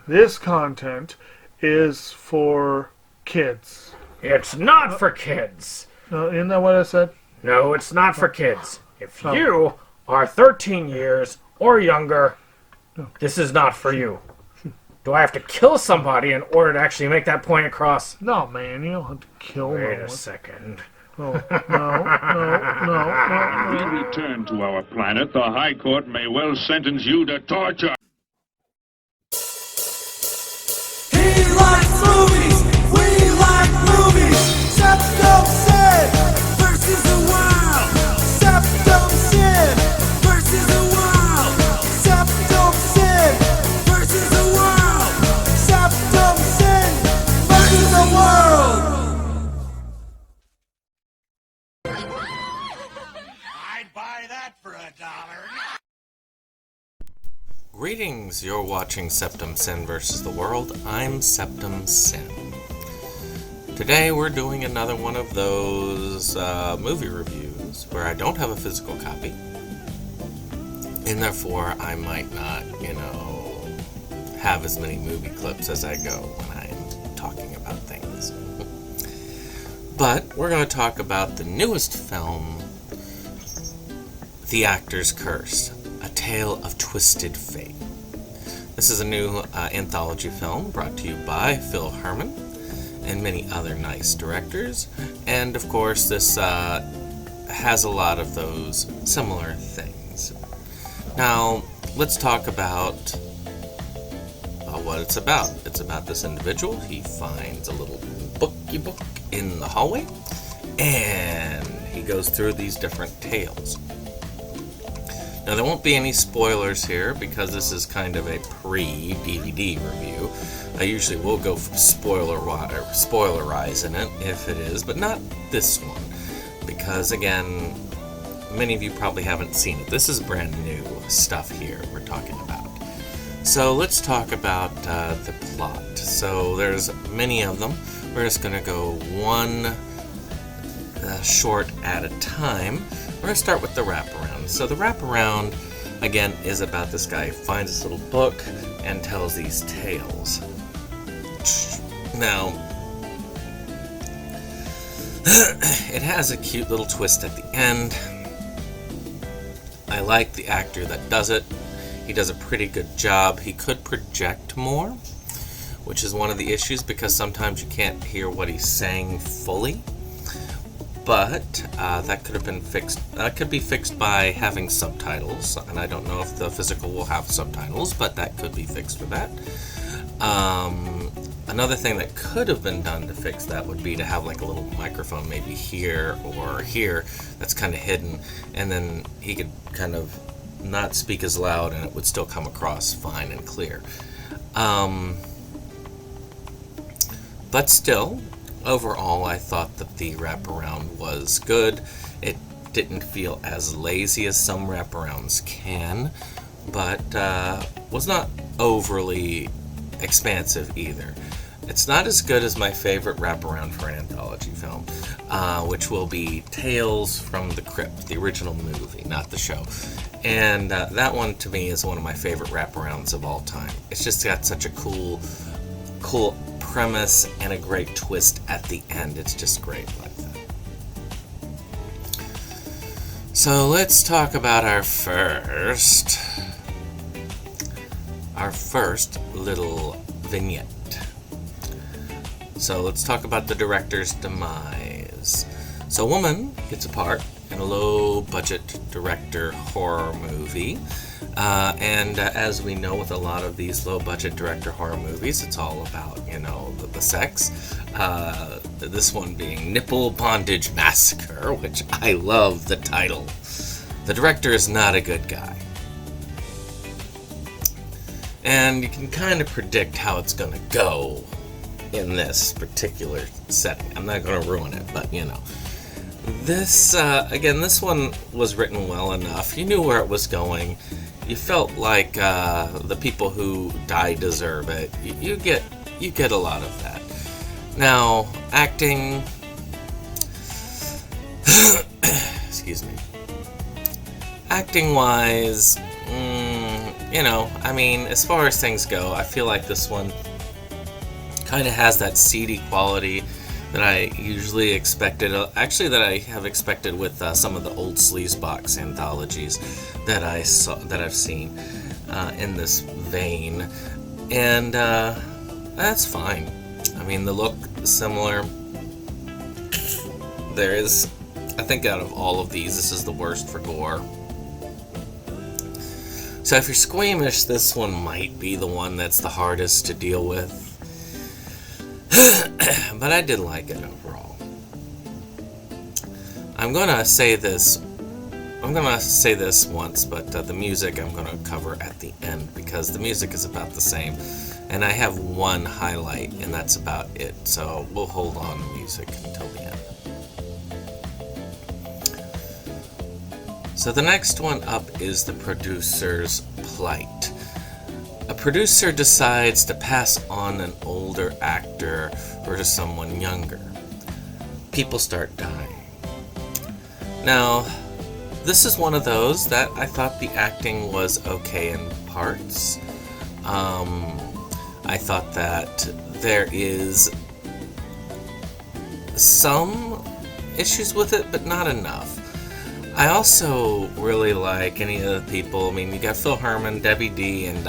This content is for kids. It's not for kids. Isn't that what I said? No, it's not for kids. If you are 13 years or younger, this is not for you. Do I have to kill somebody in order to actually make that point across? No, man, you don't have to kill Wait no a one. second. Oh, no. We return to our planet. The High Court may well sentence you to torture. He likes movies, we like movies. SeptumSin versus the world. SeptumSin versus the world. SeptumSin versus the world. SeptumSin versus the world. I'd buy that for $1. Greetings, you're watching SeptumSin vs. the World. I'm SeptumSin. Today we're doing another one of those movie reviews where I don't have a physical copy, and therefore I might not, have as many movie clips as I go when I'm talking about things. But we're going to talk about the newest film, The Actor's Curse, A Tale of Twisted Fate. This is a new anthology film brought to you by Phil Herman and many other nice directors. And of course, this has a lot of those similar things. Now, let's talk about what it's about. It's about this individual. He finds a little booky book in the hallway, and he goes through these different tales. Now, there won't be any spoilers here because this is kind of a pre-DVD review. I usually will go spoilerize in it if it is, but not this one. Because, again, many of you probably haven't seen it. This is brand new stuff here we're talking about. So let's talk about the plot. So there's many of them. We're just going to go one short at a time. We're going to start with the wraparound. So the wraparound, again, is about this guy who finds this little book and tells these tales. Now, it has a cute little twist at the end. I like the actor that does it. He does a pretty good job. He could project more, which is one of the issues because sometimes you can't hear what he's saying fully. But that could have been fixed. That could be fixed by having subtitles, and I don't know if the physical will have subtitles, but that could be fixed with that. Another thing that could have been done to fix that would be to have like a little microphone maybe here or here that's kind of hidden, and then he could kind of not speak as loud and it would still come across fine and clear. But still, overall, I thought that the wraparound was good. It didn't feel as lazy as some wraparounds can, but was not overly expansive either. It's not as good as my favorite wraparound for an anthology film, which will be Tales from the Crypt, the original movie, not the show. And that one, to me, is one of my favorite wraparounds of all time. It's just got such a cool premise and a great twist at the end. It's just great like that. So let's talk about our first little vignette. So let's talk about the director's demise. So a woman gets a part in a low-budget director horror movie. And as we know with a lot of these low-budget director horror movies, it's all about, the sex. This one being Nipple Bondage Massacre, which I love the title. The director is not a good guy. And you can kind of predict how it's going to go in this particular setting. I'm not going to ruin it, but This, again, this one was written well enough. You knew where it was going. You felt like the people who die deserve it. You get a lot of that. Now, acting... excuse me. Acting-wise, you know, I mean, as far as things go, I feel like this one kind of has that seedy quality that I usually expected. Actually, that I have expected with some of the old Sleazebox anthologies that I've seen in this vein, and that's fine. I mean, the look is similar. There is, I think, out of all of these, this is the worst for gore. So if you're squeamish, this one might be the one that's the hardest to deal with. But I did like it overall. I'm gonna say this once, but the music I'm gonna cover at the end, because the music is about the same, and I have one highlight, and that's about it. So we'll hold on to music until the end. So the next one up is the producer's plight. A producer decides to pass on an older actor or to someone younger. People start dying. Now, this is one of those that I thought the acting was okay in parts. I thought that there is some issues with it, but not enough. I also really like any of the people. I mean, you got Phil Herman, Debbie D, and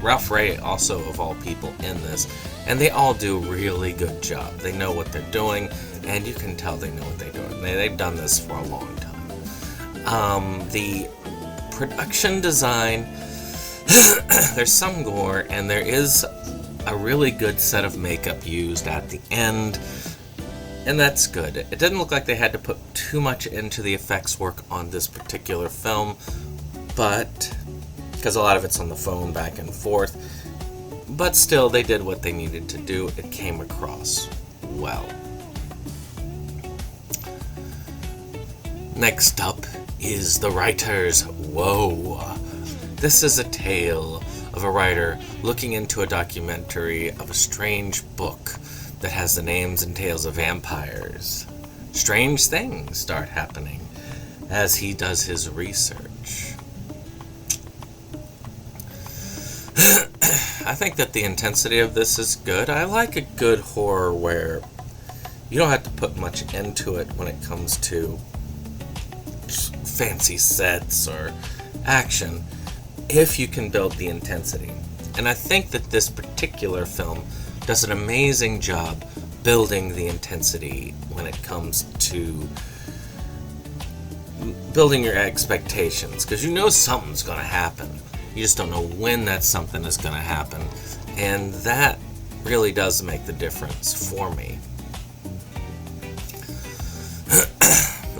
Ralph Ray, also of all people, in this. And they all do a really good job. They know what they're doing, and you can tell they know what they're doing. They've done this for a long time. The production design, there's some gore, and there is a really good set of makeup used at the end. And that's good. It didn't look like they had to put too much into the effects work on this particular film, but because a lot of it's on the phone back and forth, but still they did what they needed to do. It came across well. Next up is the writer's woe. This is a tale of a writer looking into a documentary of a strange book that has the names and tales of vampires. Strange things start happening as he does his research. I think that the intensity of this is good. I like a good horror where you don't have to put much into it when it comes to fancy sets or action, if you can build the intensity. And I think that this particular film does an amazing job building the intensity when it comes to building your expectations, because you know something's going to happen. You just don't know when that something is going to happen, and that really does make the difference for me.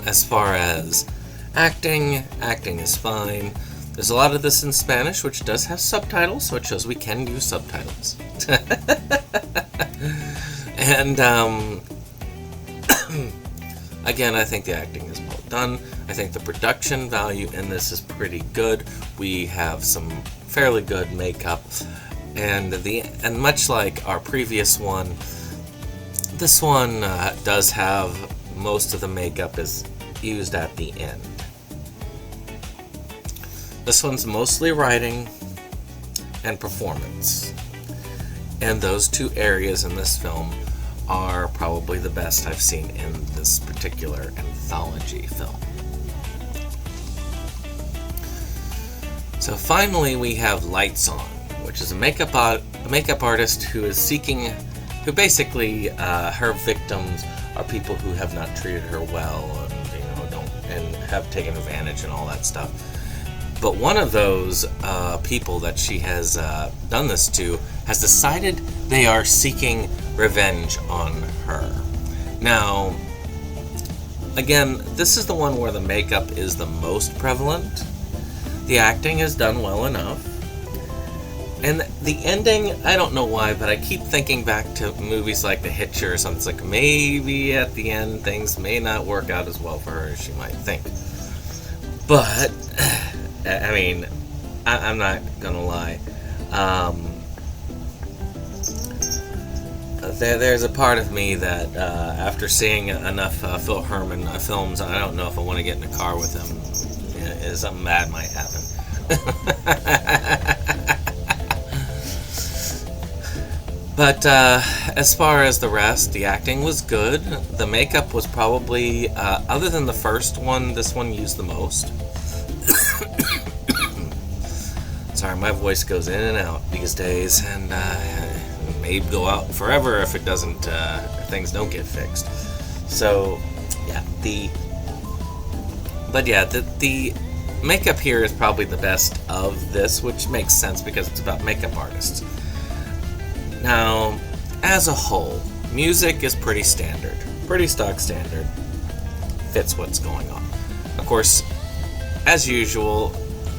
As far as acting is fine. There's a lot of this in Spanish, which does have subtitles, so it shows we can use subtitles. And again, I think the acting is well done. I think the production value in this is pretty good. We have some fairly good makeup, and much like our previous one, this one does have most of the makeup is used at the end. This one's mostly writing and performance. And those two areas in this film are probably the best I've seen in this particular anthology film. So finally we have Lights On, which is a makeup artist who basically her victims are people who have not treated her well and have taken advantage and all that stuff. But one of those people that she has done this to has decided they are seeking revenge on her. Now, again, this is the one where the makeup is the most prevalent. The acting is done well enough. And the ending, I don't know why, but I keep thinking back to movies like The Hitcher or something. It's like maybe at the end things may not work out as well for her as she might think. But I mean, I'm not gonna lie. There's a part of me that after seeing enough Phil Herman films, I don't know if I want to get in a car with him. Something bad might happen. But as far as the rest, the acting was good. The makeup was probably, other than the first one, this one used the most. Sorry, my voice goes in and out these days, and it may go out forever if it doesn't, if things don't get fixed. So, yeah, the makeup here is probably the best of this, which makes sense because it's about makeup artists. Now, as a whole, music is pretty standard, pretty stock standard, fits what's going on. Of course, as usual,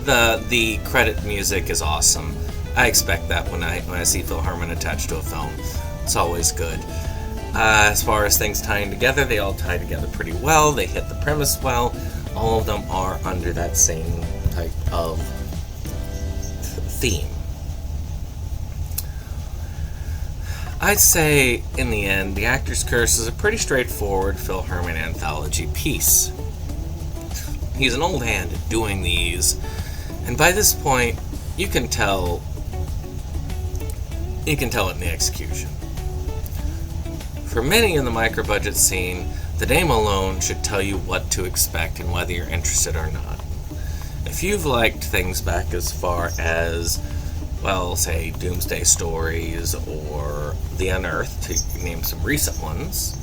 the credit music is awesome. I expect that when I see Phil Hartman attached to a film. It's always good. As far as things tying together, they all tie together pretty well. They hit the premise well. All of them are under that same type of theme. I'd say, in the end, The Actor's Curse is a pretty straightforward Phil Hartman anthology piece. He's an old hand at doing these, and by this point, you can tell it in the execution. For many in the micro-budget scene, the name alone should tell you what to expect and whether you're interested or not. If you've liked things back as far as, well, say, Doomsday Stories or The Unearthed, to name some recent ones,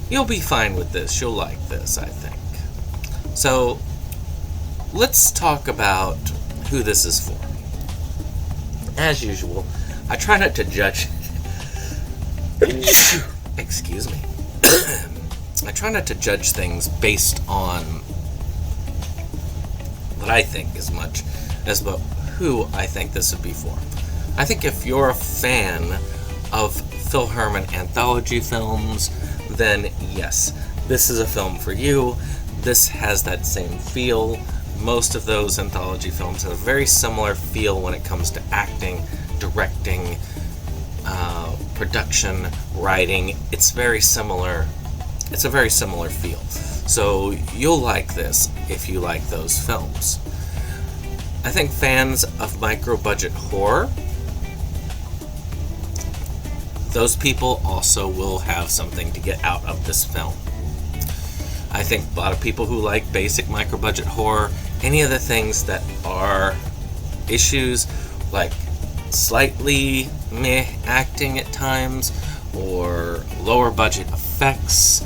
you'll be fine with this. You'll like this, I think. So, let's talk about who this is for. As usual, I try not to judge... Excuse me. I try not to judge things based on what I think as much as about who I think this would be for. I think if you're a fan of Phil Hartman anthology films, then yes, this is a film for you. This has that same feel. Most of those anthology films have a very similar feel when it comes to acting, directing, production, writing. It's very similar. It's a very similar feel. So you'll like this if you like those films. I think fans of micro-budget horror, those people also will have something to get out of this film. I think a lot of people who like basic micro-budget horror, any of the things that are issues like slightly meh acting at times, or lower budget effects,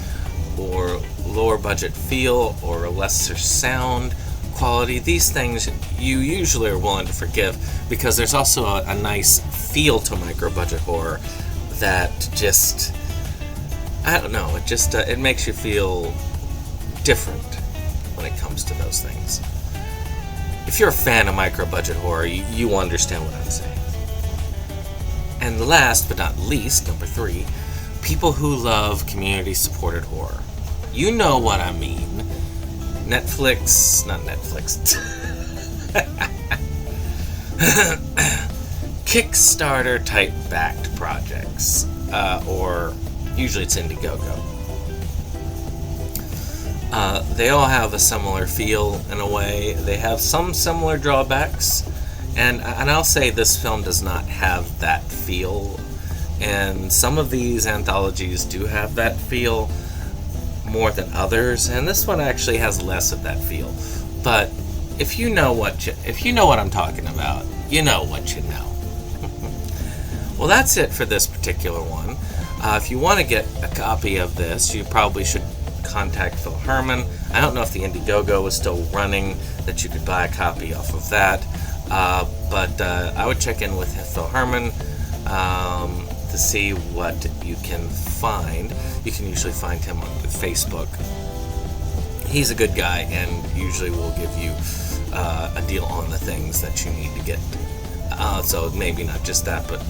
or lower budget feel, or lesser sound quality, these things you usually are willing to forgive because there's also a nice feel to micro-budget horror that just, I don't know, it just it makes you feel different when it comes to those things. If you're a fan of micro-budget horror, you understand what I'm saying. And last but not least, number 3, people who love community-supported horror. You know what I mean. Kickstarter type backed projects, or usually it's Indiegogo. They all have a similar feel in a way. They have some similar drawbacks, and I'll say this film does not have that feel. And some of these anthologies do have that feel more than others, and this one actually has less of that feel. But if you know what I'm talking about, you know what you know. Well, that's it for this particular one. If you want to get a copy of this, you probably should contact Phil Hartman. I don't know if the Indiegogo is still running, that you could buy a copy off of that. But I would check in with Phil Hartman to see what you can find. You can usually find him on Facebook. He's a good guy and usually will give you a deal on the things that you need to get. So maybe not just that, but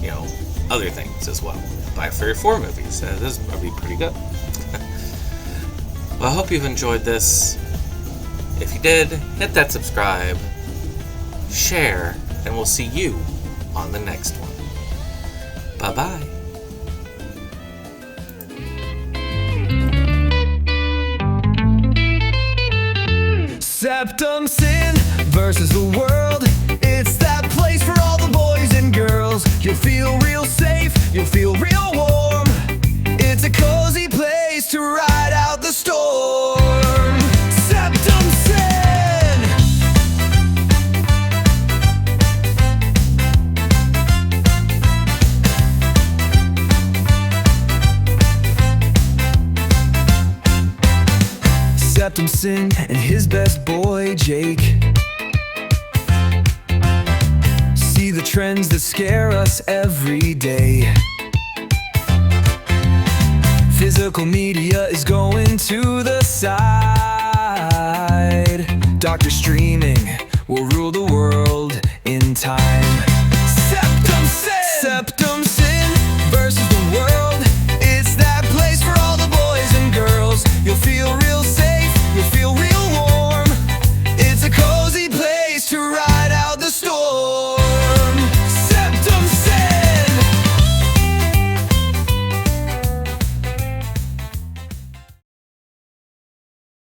other things as well. Buy 3 or 4 movies. This would be pretty good. Well, I hope you've enjoyed this. If you did, hit that subscribe, share, and we'll see you on the next one. Bye-bye. SeptumSin versus the world. It's that place for all the boys and girls. You You'll feel real safe, you'll feel real warm. It's a cozy place to ride out the storm. SeptumSin. SeptumSin and his best boy Jake see the trends that scare us every day. Physical media is going to the side. Doctor streaming will rule the world.